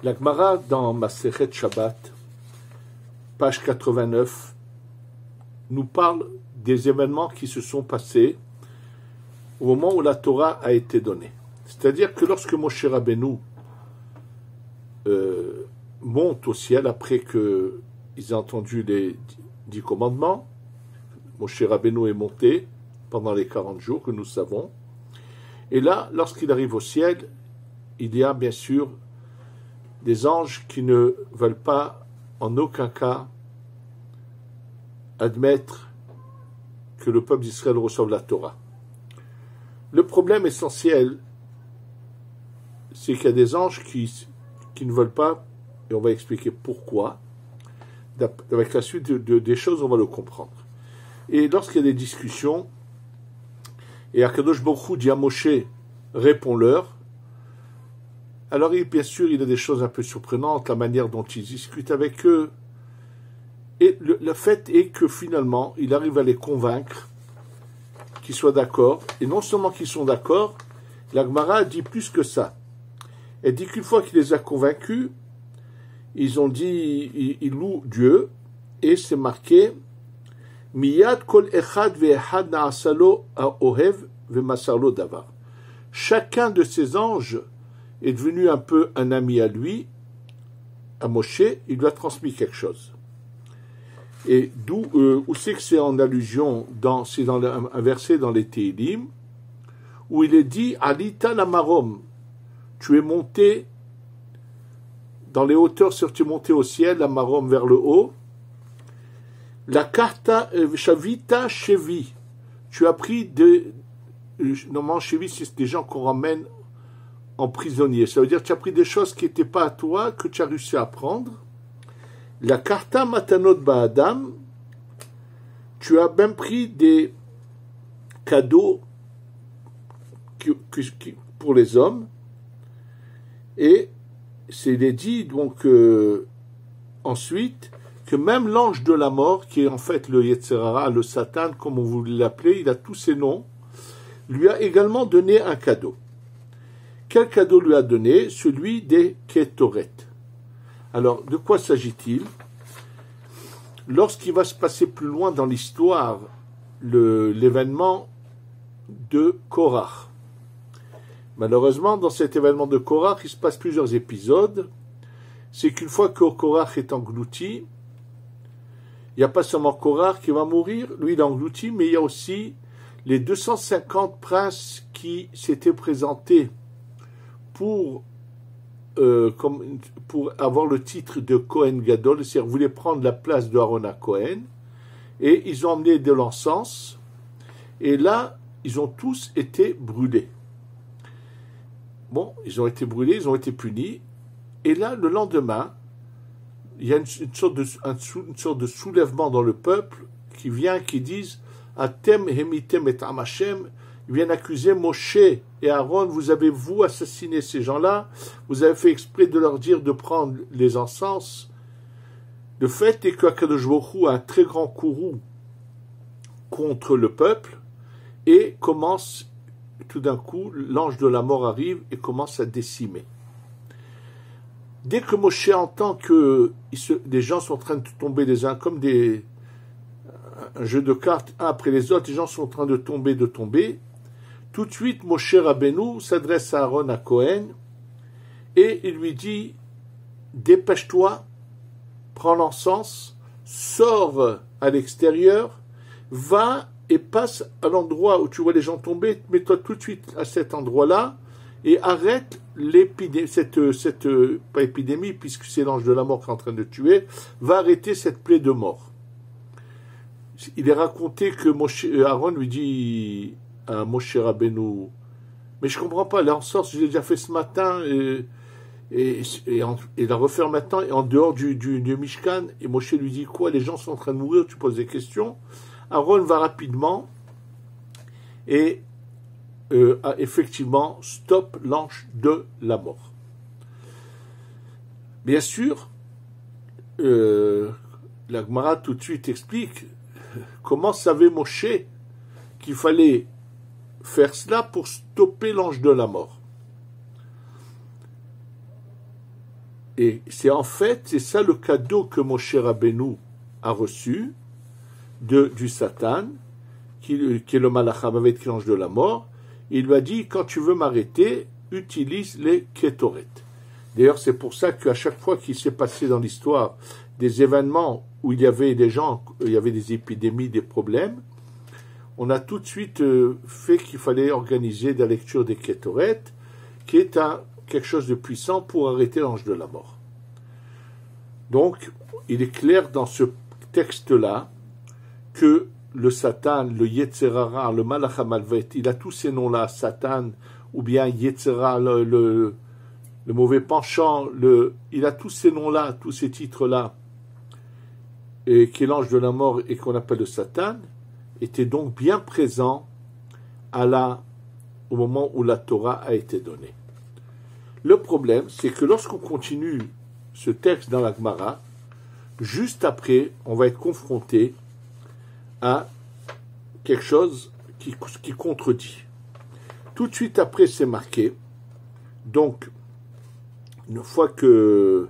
La Gemara dans Masechet Shabbat, page 89, nous parle des événements qui se sont passés au moment où la Torah a été donnée. C'est-à-dire que lorsque Moshe Rabbeinu monte au ciel après qu'ils aient entendu les 10 commandements, Moshe Rabbeinu est monté pendant les 40 jours que nous savons. Et là, lorsqu'il arrive au ciel, il y a bien sûr des anges qui ne veulent pas en aucun cas admettre que le peuple d'Israël reçoive la Torah. Le problème essentiel, c'est qu'il y a des anges qui ne veulent pas, et on va expliquer pourquoi. Avec la suite des choses, on va le comprendre. Et lorsqu'il y a des discussions, et Akadosh Baruch Hu dit à Moshe, réponds-leur. Alors, bien sûr, il y a des choses un peu surprenantes, la manière dont il discute avec eux. Et le fait est que finalement, il arrive à les convaincre qu'ils soient d'accord. Et non seulement qu'ils sont d'accord, la Gemara dit plus que ça. Elle dit qu'une fois qu'il les a convaincus, ils ont dit, ils louent Dieu, et c'est marqué, Miyad kol echad ve'echad na'asalo ha'ohev ve'masarlo davar. Chacun de ces anges est devenu un peu un ami à lui, à Moshe, il lui a transmis quelque chose. Et d'où, où c'est que c'est en allusion, c'est dans un verset dans les Téhilim, où il est dit, Alita lamarom, tu es monté dans les hauteurs, tu es monté au ciel, lamarom vers le haut, la karta shavita chevi, tu as pris normalement chevi c'est des gens qu'on ramène en prisonnier, ça veut dire que tu as pris des choses qui n'étaient pas à toi, que tu as réussi à prendre. La karta matanot ba'adam, tu as même pris des cadeaux pour les hommes, et c'est dit donc ensuite que même l'ange de la mort, qui est en fait le Yetzerara, le Satan, comme on voulait l'appeler, il a tous ses noms, lui a également donné un cadeau. Quel cadeau lui a donné? Celui des Ketoret. Alors, de quoi s'agit-il? Lorsqu'il va se passer plus loin dans l'histoire, l'événement de Korach. Malheureusement, dans cet événement de Korach, il se passe plusieurs épisodes. C'est qu'une fois que Korach est englouti, il n'y a pas seulement Korach qui va mourir, lui il est englouti, mais il y a aussi les 250 princes qui s'étaient présentés pour avoir le titre de Kohen Gadol, c'est-à-dire voulaient prendre la place de Aaron à Kohen, et ils ont emmené de l'encens, et là, ils ont tous été brûlés. Bon, ils ont été brûlés, ils ont été punis, et là, le lendemain, il y a une sorte de soulèvement dans le peuple qui vient, qui disent Atem hemitem et Hashem. Ils viennent accuser Moshe et Aaron, vous avez assassiné ces gens-là, vous avez fait exprès de leur dire de prendre les encens. Le fait est qu'Akadosh Baruch Hu a un très grand courroux contre le peuple, et commence, tout d'un coup, l'ange de la mort arrive et commence à décimer. Dès que Moshe entend que les gens sont en train de tomber les uns comme un jeu de cartes, un après les autres, les gens sont en train de tomber, tout de suite Moshe Rabbeinu s'adresse à Aaron à Cohen et il lui dit, dépêche-toi, prends l'encens, sors à l'extérieur, va et passe à l'endroit où tu vois les gens tomber, mets-toi tout de suite à cet endroit-là, et arrête l'épidémie, pas épidémie, puisque c'est l'ange de la mort qui est en train de tuer, va arrêter cette plaie de mort. Il est raconté que Aaron lui dit à Moshe Rabbeinu, mais je comprends pas, l'encens, je l'ai déjà fait ce matin, et la refaire maintenant, et en dehors du Mishkan, et Moshe lui dit quoi, les gens sont en train de mourir, tu poses des questions. Aaron va rapidement, et effectivement, stop l'ange de la mort. Bien sûr, la Gemara tout de suite explique comment savait Moshe qu'il fallait faire cela pour stopper l'ange de la mort. Et c'est en fait, c'est ça le cadeau que Moshe Rabbeinu a reçu du Satan, qui est le Malach HaMavet, qui est l'ange de la mort. Il lui a dit, quand tu veux m'arrêter, utilise les Ketoret. D'ailleurs, c'est pour ça qu'à chaque fois qu'il s'est passé dans l'histoire des événements où il y avait des gens, il y avait des épidémies, des problèmes, on a tout de suite fait qu'il fallait organiser la lecture des Ketoret, qui est quelque chose de puissant pour arrêter l'ange de la mort. Donc, il est clair dans ce texte-là que le Satan, le Yetzerara, le Malach HaMavet, il a tous ces noms-là, Satan, ou bien Yetzera, le mauvais penchant, il a tous ces noms-là, tous ces titres-là, et qui est l'ange de la mort et qu'on appelle le Satan, était donc bien présent au moment où la Torah a été donnée. Le problème, c'est que lorsqu'on continue ce texte dans la Gemara, juste après, on va être confronté à quelque chose qui contredit. Tout de suite après, c'est marqué. Donc, une fois que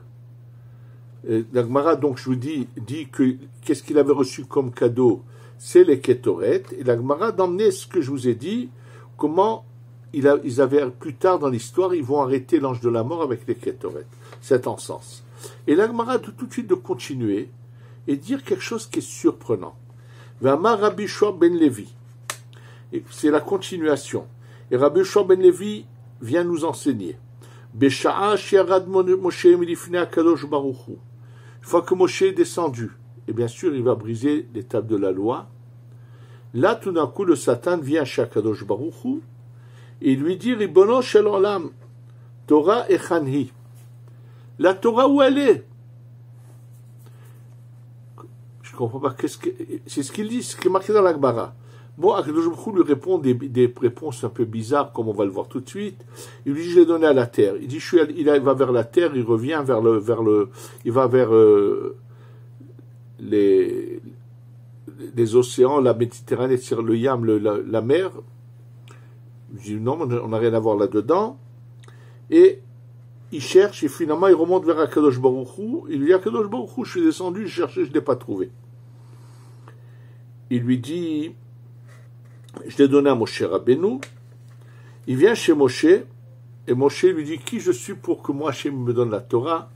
la Gemara, donc je vous dit que qu'est-ce qu'il avait reçu comme cadeau, c'est les Ketoret. Et la Gemara d'emmener ce que je vous ai dit, comment ils avaient plus tard dans l'histoire, ils vont arrêter l'ange de la mort avec les Ketoret, cet encens. Et la Gemara tout de suite de continuer et dire quelque chose qui est surprenant. V'amar Rabbi Yoshua ben Levi. C'est la continuation. Et Rabbi Yoshua ben Levi vient nous enseigner. Besha'a shi'arad Moshe milifnei HaKadosh Baruch Hu. Une fois que Moshe est descendu, et bien sûr il va briser les tables de la loi, là tout d'un coup le Satan vient chez HaKadosh Baruch Hu et il lui dit Ribono shel olam, Torah echanhi. La Torah où elle est? Je ne comprends pas. C'est ce qu'il dit, ce qui est marqué dans la Gemara. Bon, HaKadosh Baruch Hu lui répond des réponses un peu bizarres, comme on va le voir tout de suite. Il lui dit, je l'ai donné à la terre. Il dit, il va vers la terre, il revient il va vers les océans, la Méditerranée, le Yam, la mer. Je dis, non, on n'a rien à voir là-dedans. Et il cherche, et finalement, il remonte vers HaKadosh Baruch Hu. Il lui dit, HaKadosh Baruch Hu, je suis descendu, je cherchais, je ne l'ai pas trouvé. Il lui dit, je l'ai donné à Moshe Rabbeinu. Il vient chez Moshe, et Moshe lui dit, qui je suis pour que moi, Hachem me donne la Torah?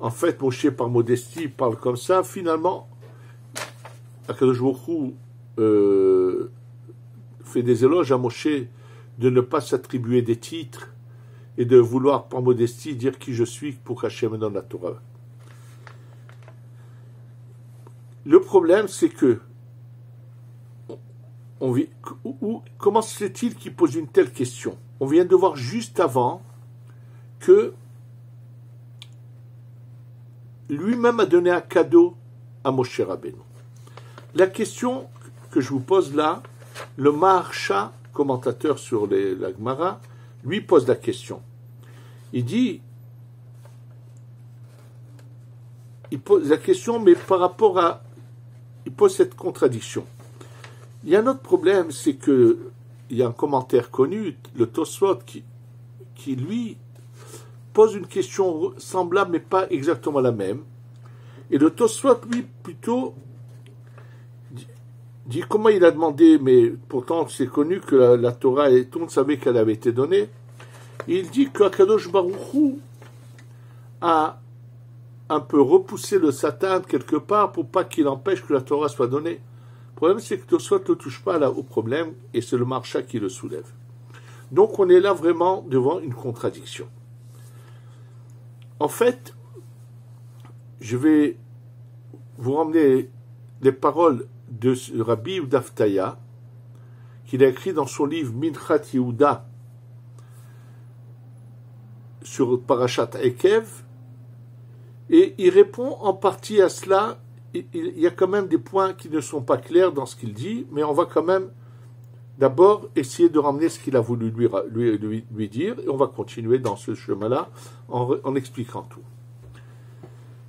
En fait, Moshe, par modestie, parle comme ça. Finalement, HaKadosh Baruch Hu fait des éloges à Moshe de ne pas s'attribuer des titres et de vouloir, par modestie, dire qui je suis pour qu'Hachem me donne la Torah. Le problème, c'est que comment se fait-il qu'il pose une telle question? On vient de voir juste avant que lui-même a donné un cadeau à Moshe Rabbeinu. La question que je vous pose là, le Maharsha, commentateur sur la Gemara, lui pose la question. Il dit, il pose la question, mais par rapport à, il pose cette contradiction. Il y a un autre problème, c'est que il y a un commentaire connu, le Tosfot, qui lui pose une question semblable, mais pas exactement la même. Et le Tosfot, lui, plutôt dit comment il a demandé, mais pourtant c'est connu que la Torah, tout le monde savait qu'elle avait été donnée. Il dit que HaKadosh Baruch Hu a un peu repoussé le Satan quelque part pour pas qu'il empêche que la Torah soit donnée. Le problème, c'est que Tosfot ne touche pas là au problème et c'est le Maharsha qui le soulève. Donc on est là vraiment devant une contradiction. En fait, je vais vous ramener les paroles de Rabbi Yehuda Ftaya, qu'il a écrit dans son livre Minchat Yehuda sur Parashat Ekev, et il répond en partie à cela. Il y a quand même des points qui ne sont pas clairs dans ce qu'il dit, mais on va quand même d'abord essayer de ramener ce qu'il a voulu lui dire, et on va continuer dans ce chemin-là en expliquant tout.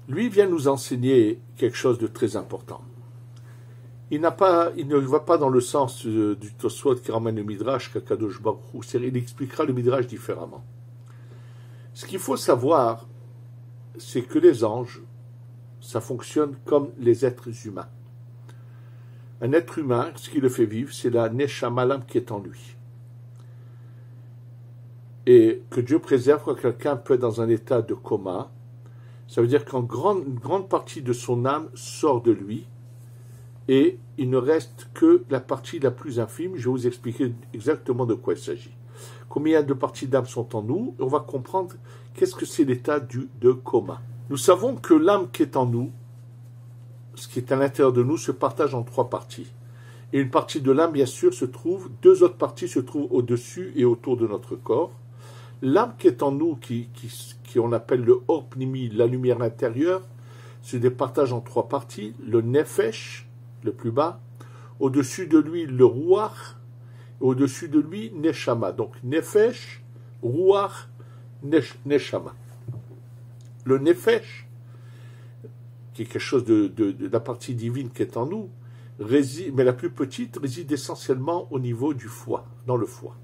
Lui vient nous enseigner quelque chose de très important. Il ne va pas dans le sens du Tosfot qui ramène le Midrash qu'Akadosh Baruch Hu, il expliquera le Midrash différemment. Ce qu'il faut savoir, c'est que les anges, ça fonctionne comme les êtres humains. Un être humain, ce qui le fait vivre, c'est la neshama, l'âme qui est en lui. Et que Dieu préserve quand quelqu'un peut être dans un état de coma, ça veut dire qu'une grande partie de son âme sort de lui, et il ne reste que la partie la plus infime. Je vais vous expliquer exactement de quoi il s'agit. Combien de parties d'âme sont en nous? On va comprendre qu'est-ce que c'est l'état de coma. Nous savons que l'âme qui est en nous, ce qui est à l'intérieur de nous, se partage en 3 parties. Et une partie de l'âme, bien sûr, deux autres parties se trouvent au-dessus et autour de notre corps. L'âme qui est en nous, qui on appelle le Or Pnimi, la lumière intérieure, se départage en 3 parties. Le Nefesh, le plus bas, au-dessus de lui le Ruach, au-dessus de lui Neshama. Donc Nefesh, Ruach, Neshama. Le Nefesh, qui est quelque chose de la partie divine qui est en nous, réside, mais la plus petite, réside essentiellement au niveau du foie, dans le foie.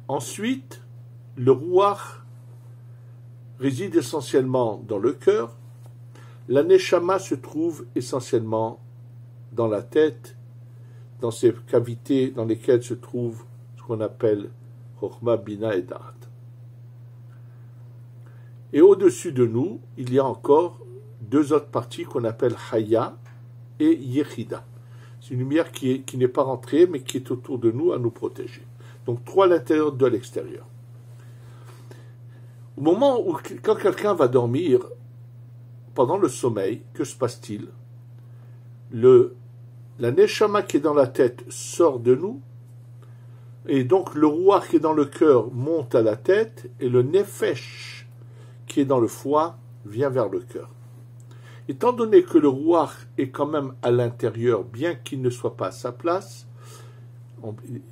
Ensuite, le Ruach réside essentiellement dans le cœur. La Neshama se trouve essentiellement dans la tête, dans ces cavités dans lesquelles se trouve ce qu'on appelle Chokhma, Bina et Da'at. Et au-dessus de nous, il y a encore 2 autres parties qu'on appelle Haya et Yechida. C'est une lumière qui n'est pas rentrée, mais qui est autour de nous à nous protéger. Donc 3 à l'intérieur, 2 à l'extérieur. Au moment où, quand quelqu'un va dormir, pendant le sommeil, que se passe-t-il? La Neshama qui est dans la tête sort de nous, et donc le Ruach qui est dans le cœur monte à la tête, et le Nefesh qui est dans le foie vient vers le cœur. Étant donné que le Ruach est quand même à l'intérieur, bien qu'il ne soit pas à sa place,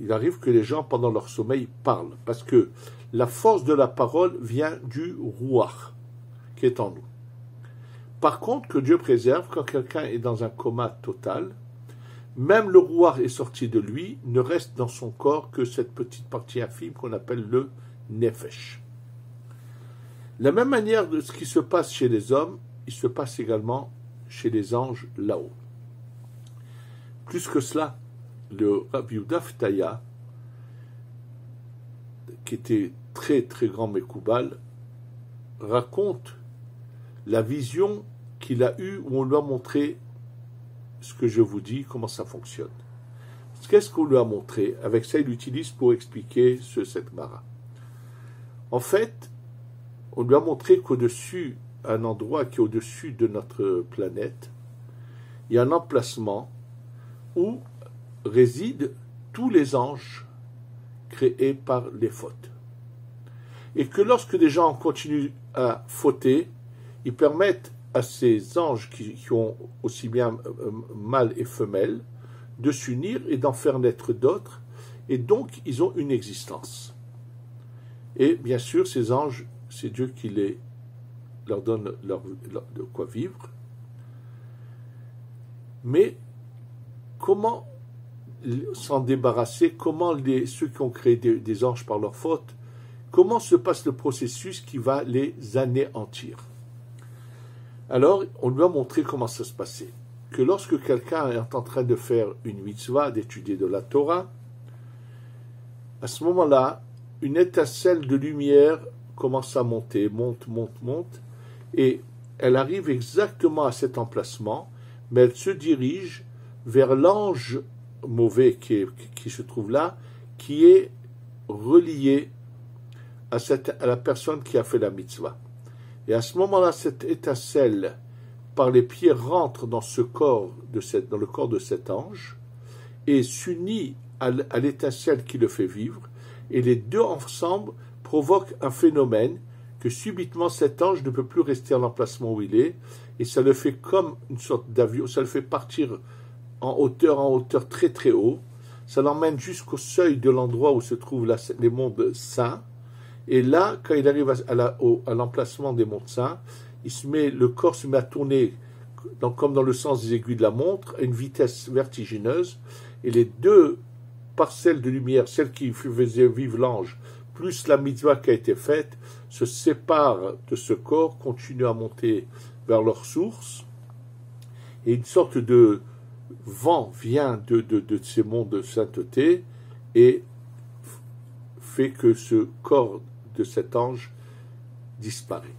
il arrive que les gens, pendant leur sommeil, parlent, parce que la force de la parole vient du Ruach qui est en nous. Par contre, que Dieu préserve, quand quelqu'un est dans un coma total, même le Ruach est sorti de lui, ne reste dans son corps que cette petite partie infime qu'on appelle le Nefesh. La même manière de ce qui se passe chez les hommes, il se passe également chez les anges là-haut. Plus que cela, le Rabbi Yehuda Ftaya, qui était très très grand Mekoubal, raconte la vision qu'il a eue où on lui a montré ce que je vous dis, comment ça fonctionne. Qu'est-ce qu'on lui a montré? Avec ça, il l'utilise pour expliquer cette Mara. En fait, on lui a montré qu'au-dessus, un endroit qui est au-dessus de notre planète, il y a un emplacement où résident tous les anges créés par les fautes. Et que lorsque des gens continuent à fauter, ils permettent à ces anges qui ont aussi bien mâles et femelles de s'unir et d'en faire naître d'autres, et donc ils ont une existence. Et bien sûr, ces anges, c'est Dieu qui leur donne de quoi vivre. Mais comment s'en débarrasser? Comment ceux qui ont créé des anges par leur faute, comment se passe le processus qui va les anéantir? Alors, on lui a montré comment ça se passait. Que lorsque quelqu'un est en train de faire une mitzvah, d'étudier de la Torah, à ce moment-là, une étincelle de lumière commence à monter, monte, et elle arrive exactement à cet emplacement, mais elle se dirige vers l'ange mauvais qui se trouve là, qui est relié à la personne qui a fait la mitzvah. Et à ce moment-là, cette étincelle, par les pieds, rentre dans dans le corps de cet ange, et s'unit à l'étincelle qui le fait vivre, et les deux ensemble provoquent un phénomène que subitement cet ange ne peut plus rester à l'emplacement où il est, et ça le fait comme une sorte d'avion, ça le fait partir en hauteur très très haut, ça l'emmène jusqu'au seuil de l'endroit où se trouvent les mondes saints, et là, quand il arrive à l'emplacement des mondes saints, le corps se met à tourner comme dans le sens des aiguilles de la montre, à une vitesse vertigineuse, et les deux parcelles de lumière, celle qui faisait vivre l'ange, plus la mitzvah qui a été faite, se séparent de ce corps, continuent à monter vers leur source, et une sorte de vent vient de ces monts de sainteté et fait que ce corps de cet ange disparaît.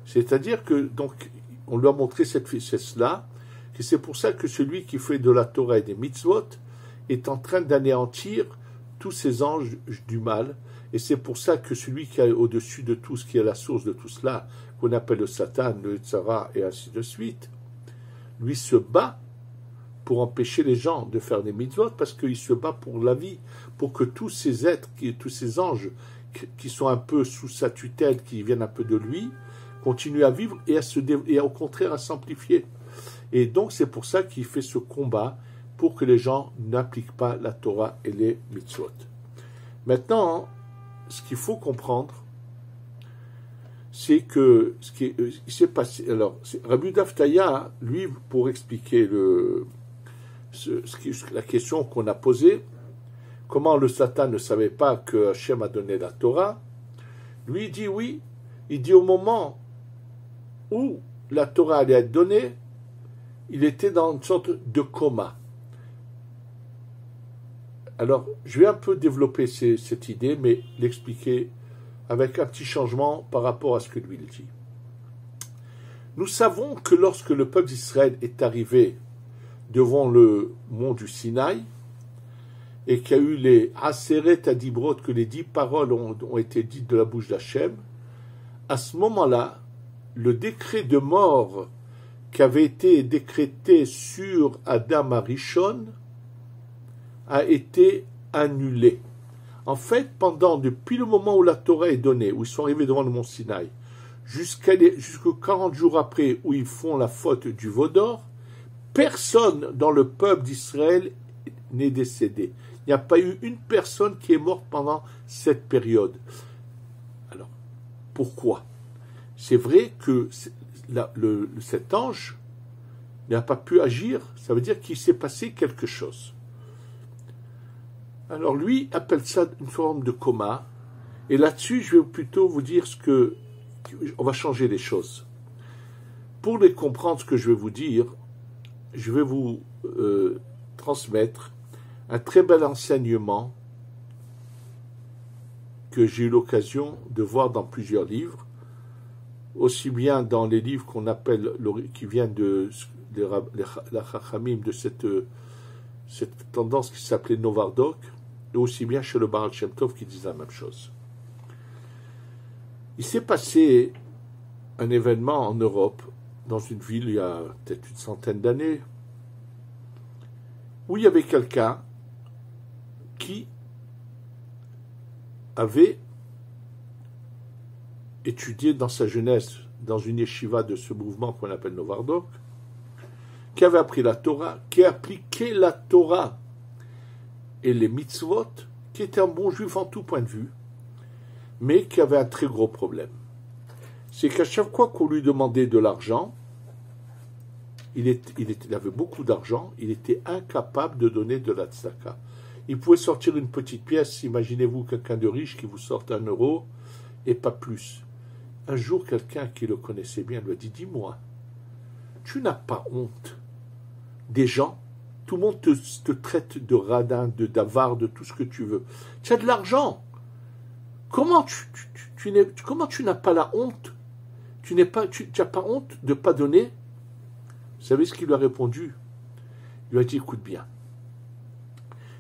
C'est-à-dire que, donc, on lui a montré cette ficelle-là, que c'est pour ça que celui qui fait de la Torah et des mitzvot est en train d'anéantir tous ces anges du mal, et c'est pour ça que celui qui est au-dessus de tout ce qui est la source de tout cela, qu'on appelle le Satan, le Tzara, et ainsi de suite, lui se bat pour empêcher les gens de faire des mitzvot, parce qu'il se bat pour la vie, pour que tous ces êtres, tous ces anges qui sont un peu sous sa tutelle, qui viennent un peu de lui, continuent à vivre et au contraire à s'amplifier. Et donc c'est pour ça qu'il fait ce combat, pour que les gens n'appliquent pas la Torah et les mitzvot. Maintenant, ce qu'il faut comprendre, c'est que ce qui s'est passé. Alors, Rabbi Daftaya, lui, pour expliquer la question qu'on a posée, comment le Satan ne savait pas que Hachem a donné la Torah, lui il dit oui, il dit au moment où la Torah allait être donnée, il était dans une sorte de coma. Alors, je vais un peu développer cette idée, mais l'expliquer avec un petit changement par rapport à ce que lui il dit. Nous savons que lorsque le peuple d'Israël est arrivé devant le mont du Sinaï, et qu'il y a eu les Aseret Adibrot, que les 10 paroles ont été dites de la bouche d'Hachem, à ce moment-là, le décret de mort qui avait été décrété sur Adam Arishon a été annulé. En fait, depuis le moment où la Torah est donnée, où ils sont arrivés devant le mont Sinaï, jusqu'aux 40 jours après où ils font la faute du veau d'or, personne dans le peuple d'Israël n'est décédé. Il n'y a pas eu une personne qui est morte pendant cette période. Alors, pourquoi? C'est vrai que cet ange n'a pas pu agir, ça veut dire qu'il s'est passé quelque chose. Alors lui appelle ça une forme de coma, et là-dessus je vais plutôt vous dire on va changer les choses. Pour les comprendre ce que je vais vous dire, je vais vous transmettre un très bel enseignement que j'ai eu l'occasion de voir dans plusieurs livres, aussi bien dans les livres qu'on appelle, qui viennent la Chachamim, de cette tendance qui s'appelait Novardok, et aussi bien chez le Baal Shem Tov qui disent la même chose. Il s'est passé un événement en Europe, dans une ville il y a peut-être une centaine d'années, où il y avait quelqu'un qui avait étudié dans sa jeunesse dans une yeshiva de ce mouvement qu'on appelle Novardok, qui avait appris la Torah, qui appliquait la Torah et les mitzvot, qui était un bon juif en tout point de vue, mais qui avait un très gros problème. C'est qu'à chaque fois qu'on lui demandait de l'argent, il avait beaucoup d'argent, il était incapable de donner de la tzedaka. Il pouvait sortir une petite pièce, imaginez-vous quelqu'un de riche qui vous sorte 1 euro, et pas plus. Un jour, quelqu'un qui le connaissait bien lui a dit, dis-moi, tu n'as pas honte des gens? Tout le monde te traite de radin, d'avare, de tout ce que tu veux. Tu as de l'argent. Comment tu n'as pas la honte? Tu n'as pas honte de ne pas donner? Vous savez ce qu'il lui a répondu? Il lui a dit, écoute bien.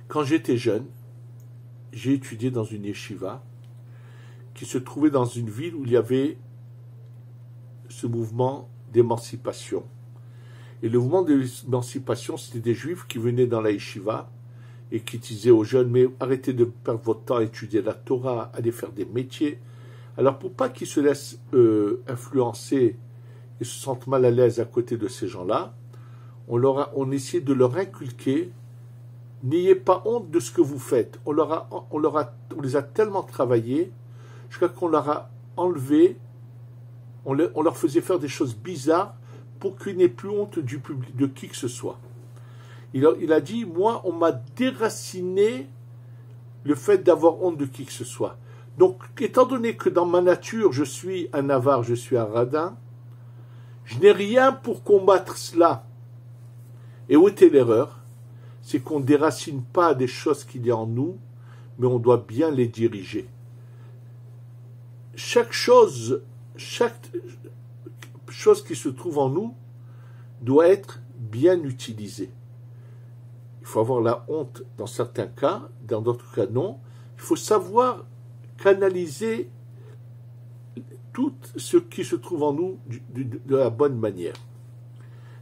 Quand j'étais jeune, j'ai étudié dans une yeshiva qui se trouvait dans une ville où il y avait ce mouvement d'émancipation. Et le mouvement d'émancipation, c'était des juifs qui venaient dans la yeshiva et qui disaient aux jeunes, mais arrêtez de perdre votre temps à étudier la Torah, allez faire des métiers. Alors pour pas qu'ils se laissent influencer et se sentent mal à l'aise à côté de ces gens-là, on essayait de leur inculquer, n'ayez pas honte de ce que vous faites. On les a tellement travaillés jusqu'à qu'on leur a enlevé, on leur faisait faire des choses bizarres pour qu'ils n'aient plus honte du public, de qui que ce soit. Il a dit, moi, on m'a déraciné le fait d'avoir honte de qui que ce soit. Donc, étant donné que dans ma nature, je suis un avare, je suis un radin, je n'ai rien pour combattre cela. Et où était l'erreur? C'est qu'on ne déracine pas des choses qu'il y a en nous, mais on doit bien les diriger. Chaque chose qui se trouve en nous doit être bien utilisée. Il faut avoir la honte dans certains cas, dans d'autres cas non. Il faut savoir canaliser tout ce qui se trouve en nous de la bonne manière.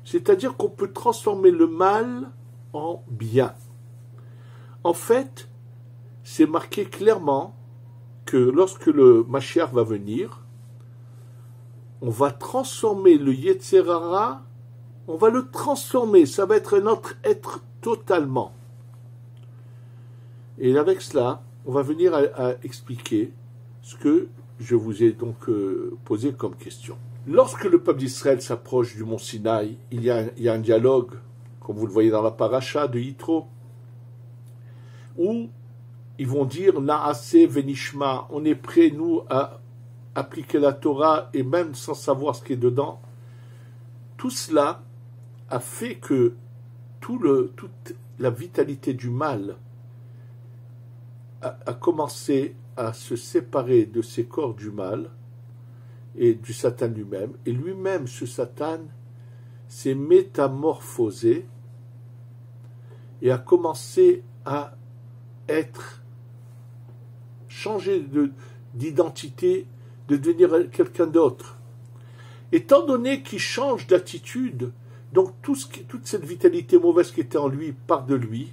C'est-à-dire qu'on peut transformer le mal en bien. En fait, c'est marqué clairement que lorsque le Mashiach va venir, on va transformer le Yetzer Hara, on va le transformer, ça va être notre être totalement. Et avec cela, on va venir à expliquer ce que je vous ai donc posé comme question. Lorsque le peuple d'Israël s'approche du mont Sinaï, il y a un dialogue, comme vous le voyez dans la paracha de Yitro, où ils vont dire Naase venishma, on est prêt, nous, à appliquer la Torah, et même sans savoir ce qui est dedans. Tout cela a fait que toute la vitalité du mal a commencé à se séparer de ses corps du mal et du Satan lui-même. Et lui-même, ce Satan, s'est métamorphosé et a commencé à être changé d'identité, de devenir quelqu'un d'autre. Étant donné qu'il change d'attitude, donc toute cette vitalité mauvaise qui était en lui part de lui,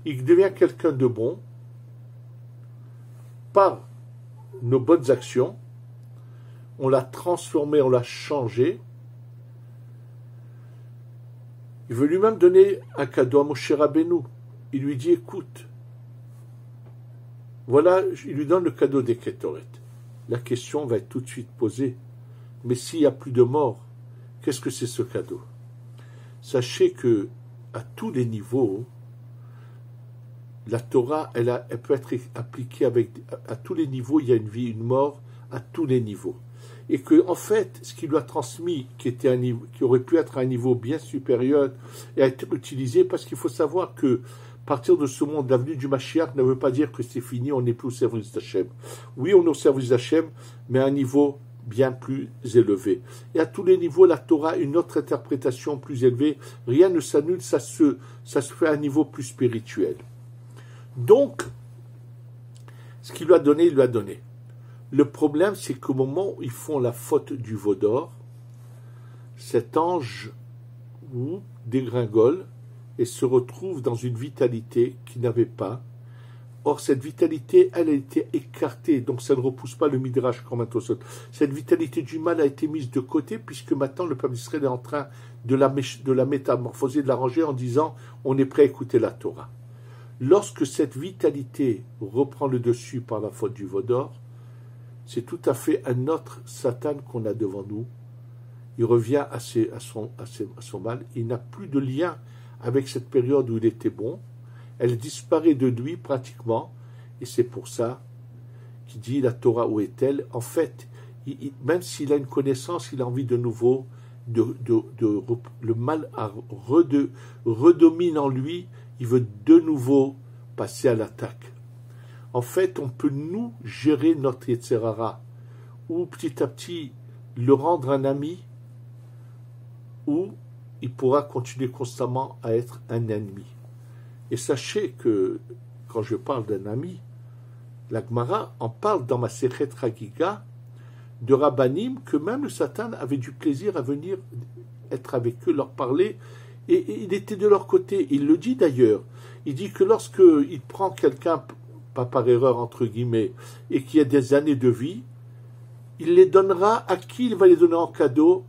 il devient quelqu'un de bon, par nos bonnes actions, on l'a transformé, on l'a changé. Il veut lui-même donner un cadeau à Moshe Rabbeinu. Il lui dit, écoute, voilà, il lui donne le cadeau des Kétoret. La question va être tout de suite posée, mais s'il n'y a plus de mort, qu'est-ce que c'est ce cadeau? Sachez que à tous les niveaux, la Torah, elle peut être appliquée à tous les niveaux. Il y a une vie, une mort à tous les niveaux. Et que, en fait, ce qu'il lui a transmis, qui aurait pu être à un niveau bien supérieur, et a été utilisé, parce qu'il faut savoir que, partir de ce monde, l'avenue du Mashiach ne veut pas dire que c'est fini, on n'est plus au service d'Hachem. Oui, on est au service d'Hachem, mais à un niveau bien plus élevé. Et à tous les niveaux, la Torah a une autre interprétation plus élevée. Rien ne s'annule, ça se fait à un niveau plus spirituel. Donc, ce qu'il lui a donné, il lui a donné. Le problème, c'est qu'au moment où ils font la faute du veau d'or, cet ange dégringole et se retrouve dans une vitalité qu'il n'avait pas. Or, cette vitalité, elle a été écartée, donc ça ne repousse pas le midrash comme un tosot. Cette vitalité du mal a été mise de côté, puisque maintenant le peuple d'Israël est en train de la métamorphoser, de la ranger en disant on est prêt à écouter la Torah. Lorsque cette vitalité reprend le dessus par la faute du veau d'or, c'est tout à fait un autre Satan qu'on a devant nous. Il revient à son mal. Il n'a plus de lien avec cette période où il était bon. Elle disparaît de lui pratiquement. Et c'est pour ça qu'il dit la Torah, où est-elle? En fait, même s'il a une connaissance, il a envie de nouveau, le mal redomine en lui. Il veut de nouveau passer à l'attaque. En fait, on peut nous gérer notre Yetzer Hara, ou petit à petit le rendre un ami, ou il pourra continuer constamment à être un ennemi. Et sachez que, quand je parle d'un ami, la Gemara en parle dans ma Sechet Chagiga, de Rabbanim, que même le Satan avait du plaisir à venir être avec eux, leur parler, et il était de leur côté. Il le dit d'ailleurs. Il dit que lorsqu'il prend quelqu'un, pas par erreur entre guillemets, et qui a des années de vie, il les donnera à qui? Il va les donner en cadeau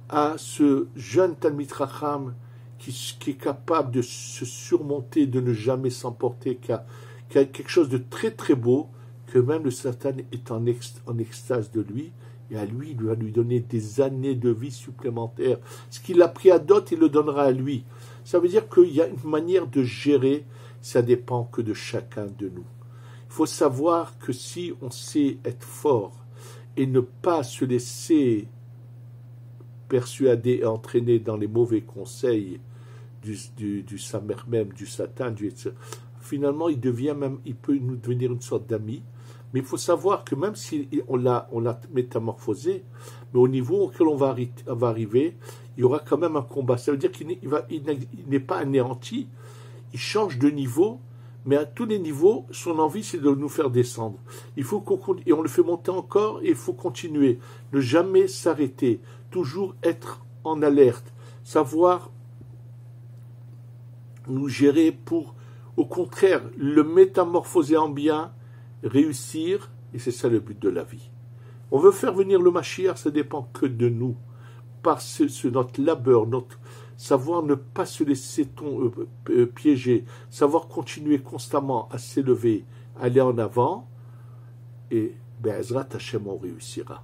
à ce jeune Talmid Chacham qui est capable de se surmonter, de ne jamais s'emporter, qui a quelque chose de très très beau, que même le Satan est en extase de lui, et à lui, il va lui donner des années de vie supplémentaires. Ce qu'il a pris à d'autres, il le donnera à lui. Ça veut dire qu'il y a une manière de gérer, ça dépend que de chacun de nous. Il faut savoir que si on sait être fort et ne pas se laisser persuader et entraîner dans les mauvais conseils du Samer même, du Satan, finalement il peut nous devenir une sorte d'ami. Mais il faut savoir que même si on l'a métamorphosé, mais au niveau auquel on va arriver, il y aura quand même un combat. Ça veut dire qu'il n'est pas anéanti, il change de niveau, mais à tous les niveaux, son envie, c'est de nous faire descendre. Et on le fait monter encore, et il faut continuer. Ne jamais s'arrêter, toujours être en alerte, savoir nous gérer pour, au contraire, le métamorphoser en bien, réussir, et c'est ça le but de la vie. On veut faire venir le Mashiach, ça dépend que de nous, par notre labeur, notre savoir ne pas se laisser piéger, savoir continuer constamment à s'élever, aller en avant, et Be'ezrat Hashem, on réussira.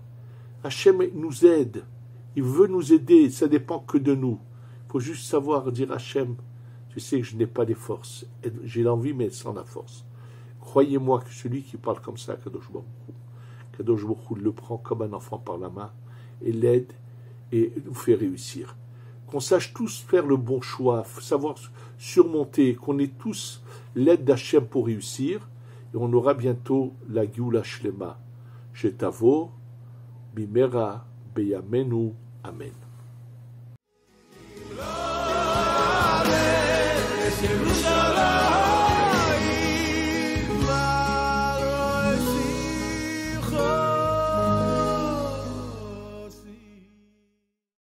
Hashem nous aide, il veut nous aider, ça dépend que de nous. Il faut juste savoir dire Hashem, tu sais que je n'ai pas les forces, j'ai l'envie mais sans la force. Croyez-moi que celui qui parle comme ça, Kadosh Baruch Hu, le prend comme un enfant par la main et l'aide et nous fait réussir. Qu'on sache tous faire le bon choix, savoir surmonter, qu'on ait tous l'aide d'Hachem pour réussir, et on aura bientôt la Géoula Shlema. Shetavo, Bimera, Beyamenu, Amen. Jerusalem.